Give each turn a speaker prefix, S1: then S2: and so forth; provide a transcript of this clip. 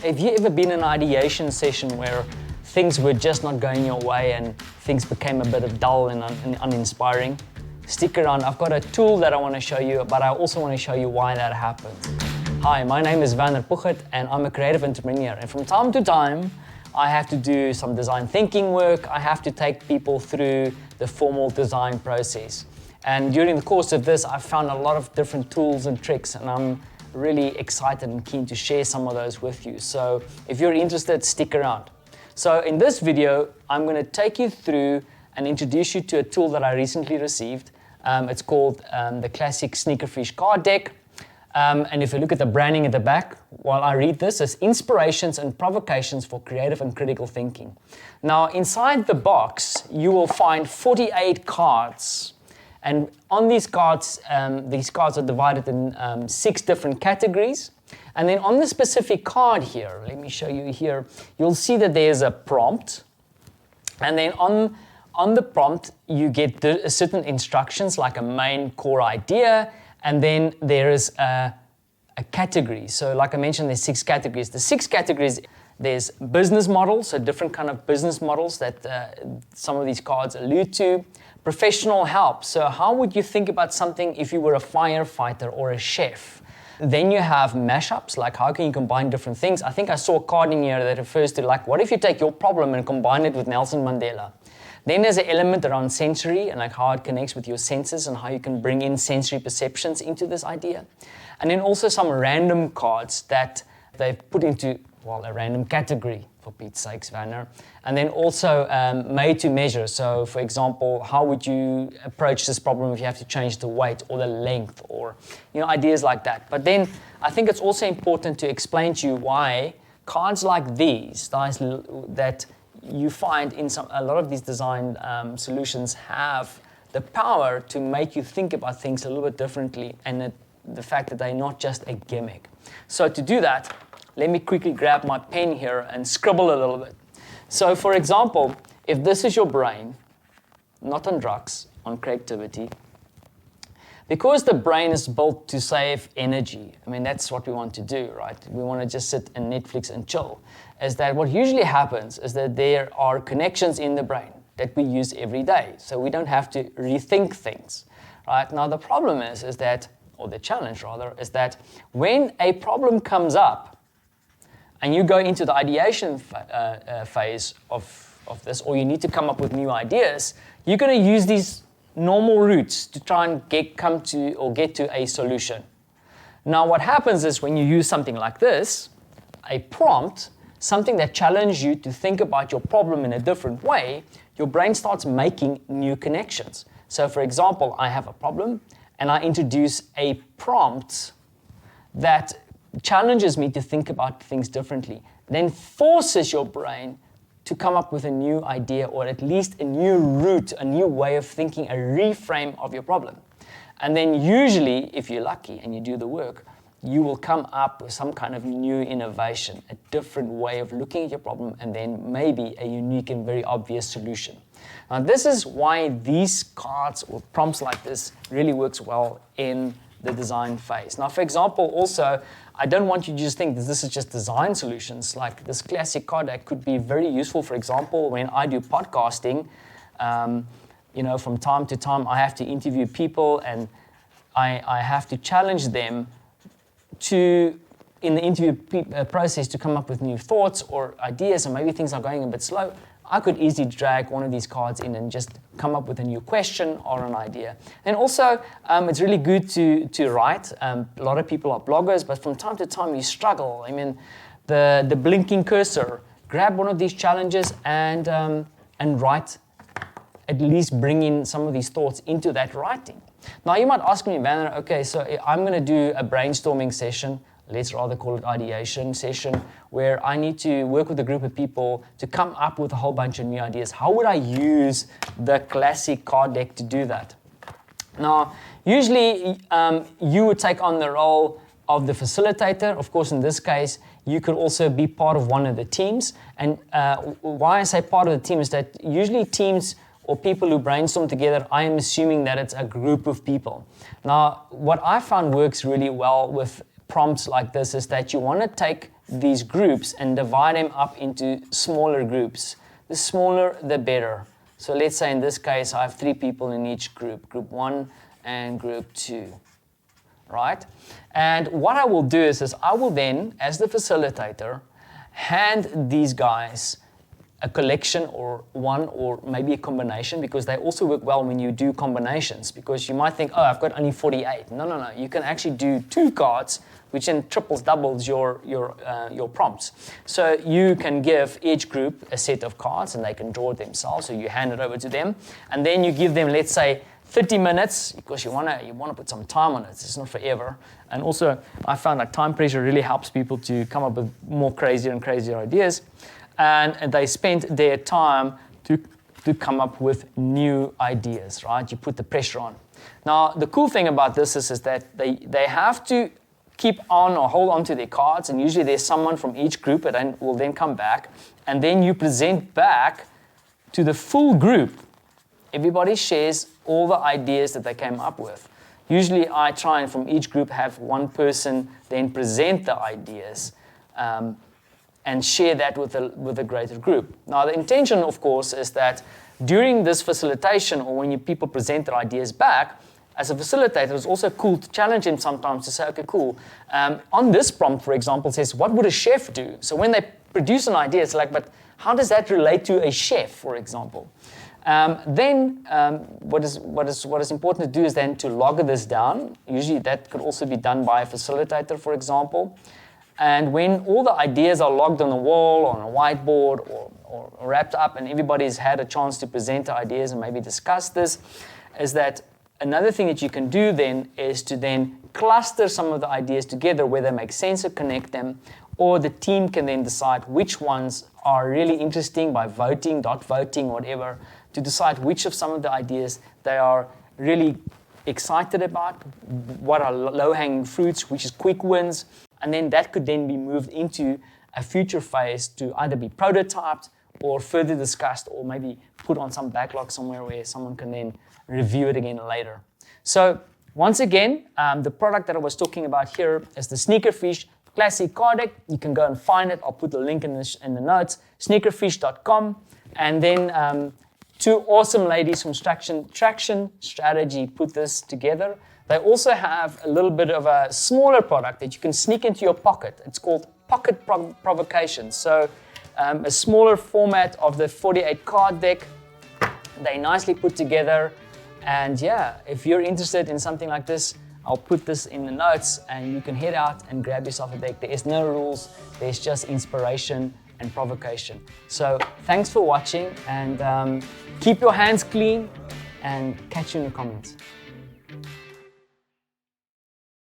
S1: Have you ever been in an ideation session where things were just not going your way and things became a bit of dull and uninspiring? Stick around, I've got a tool that I want to show you, but I also want to show you why that happened. Hi, my name is Werner Puchert and I'm a creative entrepreneur, and from time to time I have to do some design thinking work. I have to take people through the formal design process. And during the course of this, I've found a lot of different tools and tricks, and I'm really excited and keen to share some of those with you. So if you're interested, stick around. So in this video, I'm going to take you through and introduce you to a tool that I recently received. It's called the Classic Sneakerfish Card Deck. And if you look at the branding at the back, while I read this, it's inspirations and provocations for creative and critical thinking. Now, inside the box, you will find 48 cards. And on these cards are divided in 6 different categories. And then on the specific card here, let me show you here, you'll see that there's a prompt. And then on the prompt, you get certain instructions like a main core idea, and then there is a category. So like I mentioned, there's 6 categories. The 6 categories, there's business models, so different kind of business models that some of these cards allude to. Professional help, so how would you think about something if you were a firefighter or a chef? Then you have mashups, like how can you combine different things? I think I saw a card in here that refers to like, what if you take your problem and combine it with Nelson Mandela? Then there's an element around sensory and like how it connects with your senses and how you can bring in sensory perceptions into this idea. And then also some random cards that they've put into, well, a random category, for Pete's sakes, Werner. And then also made to measure. So for example, how would you approach this problem if you have to change the weight or the length or, ideas like that. But then I think it's also important to explain to you why cards like these, that you find in a lot of these design solutions have the power to make you think about things a little bit differently, and the fact that they're not just a gimmick. So to do that, let me quickly grab my pen here and scribble a little bit. So for example, if this is your brain, not on drugs, on creativity, because the brain is built to save energy, that's what we want to do, right? We want to just sit and Netflix and chill. Is that what usually happens is that there are connections in the brain that we use every day, so we don't have to rethink things, right? Now the problem is that, or the challenge rather, is that when a problem comes up, and you go into the ideation phase of this, or you need to come up with new ideas, you're going to use these normal routes to try and get to a solution. Now, what happens is when you use something like this, a prompt, something that challenges you to think about your problem in a different way, your brain starts making new connections. So, for example, I have a problem, and I introduce a prompt that challenges me to think about things differently, then forces your brain to come up with a new idea, or at least a new route, a new way of thinking, a reframe of your problem. And then usually, if you're lucky and you do the work, you will come up with some kind of new innovation, a different way of looking at your problem, and then maybe a unique and very obvious solution. Now, this is why these cards or prompts like this really works well in the design phase. Now, for example, also, I don't want you to just think that this is just design solutions. Like this classic card deck could be very useful, for example, when I do podcasting. From time to time, I have to interview people, and I have to challenge them in the interview process to come up with new thoughts or ideas, and maybe things are going a bit slow. I could easily drag one of these cards in and just come up with a new question or an idea. And also, it's really good to write. A lot of people are bloggers, but from time to time you struggle. The blinking cursor. Grab one of these challenges and write. At least bring in some of these thoughts into that writing. Now you might ask me, Werner, okay, so I'm going to do a brainstorming session. Let's rather call it ideation session, where I need to work with a group of people to come up with a whole bunch of new ideas. How would I use the classic card deck to do that? Now, usually you would take on the role of the facilitator. Of course, in this case, you could also be part of one of the teams. And why I say part of the team is that usually teams or people who brainstorm together, I am assuming that it's a group of people. Now, what I found works really well with prompts like this is that you want to take these groups and divide them up into smaller groups. The smaller, the better. So let's say in this case, I have 3 people in each group, group 1 and group 2, right? And what I will do is I will then, as the facilitator, hand these guys a collection or one or maybe a combination, because they also work well when you do combinations, because you might think, oh, I've got only 48. No. You can actually do 2 cards, which then doubles your prompts. So you can give each group a set of cards and they can draw it themselves. So you hand it over to them, and then you give them, let's say, 30 minutes, because you want to put some time on it. It's not forever. And also, I found that time pressure really helps people to come up with more crazier and crazier ideas. And they spent their time to come up with new ideas, right? You put the pressure on. Now, the cool thing about this is that they have to keep on or hold on to their cards, and usually there's someone from each group that will then come back, and then you present back to the full group. Everybody shares all the ideas that they came up with. Usually I try and from each group have one person then present the ideas and share that with a greater group. Now the intention, of course, is that during this facilitation, or when people present their ideas back, as a facilitator, it's also cool to challenge them sometimes to say, okay, cool. On this prompt, for example, it says, what would a chef do? So when they produce an idea, it's like, but how does that relate to a chef, for example? What is important to do is then to log this down. Usually that could also be done by a facilitator, for example. And when all the ideas are logged on the wall, on a whiteboard, or wrapped up, and everybody's had a chance to present their ideas and maybe discuss this, is that another thing that you can do then is to then cluster some of the ideas together where they make sense or connect them, or the team can then decide which ones are really interesting by voting, dot voting, whatever, to decide which of some of the ideas they are really excited about, what are low-hanging fruits, which is quick wins, and then that could then be moved into a future phase to either be prototyped or further discussed, or maybe put on some backlog somewhere where someone can then review it again later. So once again, the product that I was talking about here is the Sneakerfish Classic Card Deck. You can go and find it. I'll put the link in the notes, sneakerfish.com. And then 2 awesome ladies from Traction Strategy put this together. They also have a little bit of a smaller product that you can sneak into your pocket. It's called Pocket Provocations. So a smaller format of the 48 card deck. They nicely put together. And yeah, if you're interested in something like this, I'll put this in the notes and you can head out and grab yourself a deck. There is no rules. There's just inspiration and provocation. So thanks for watching, and keep your hands clean, and catch you in the comments.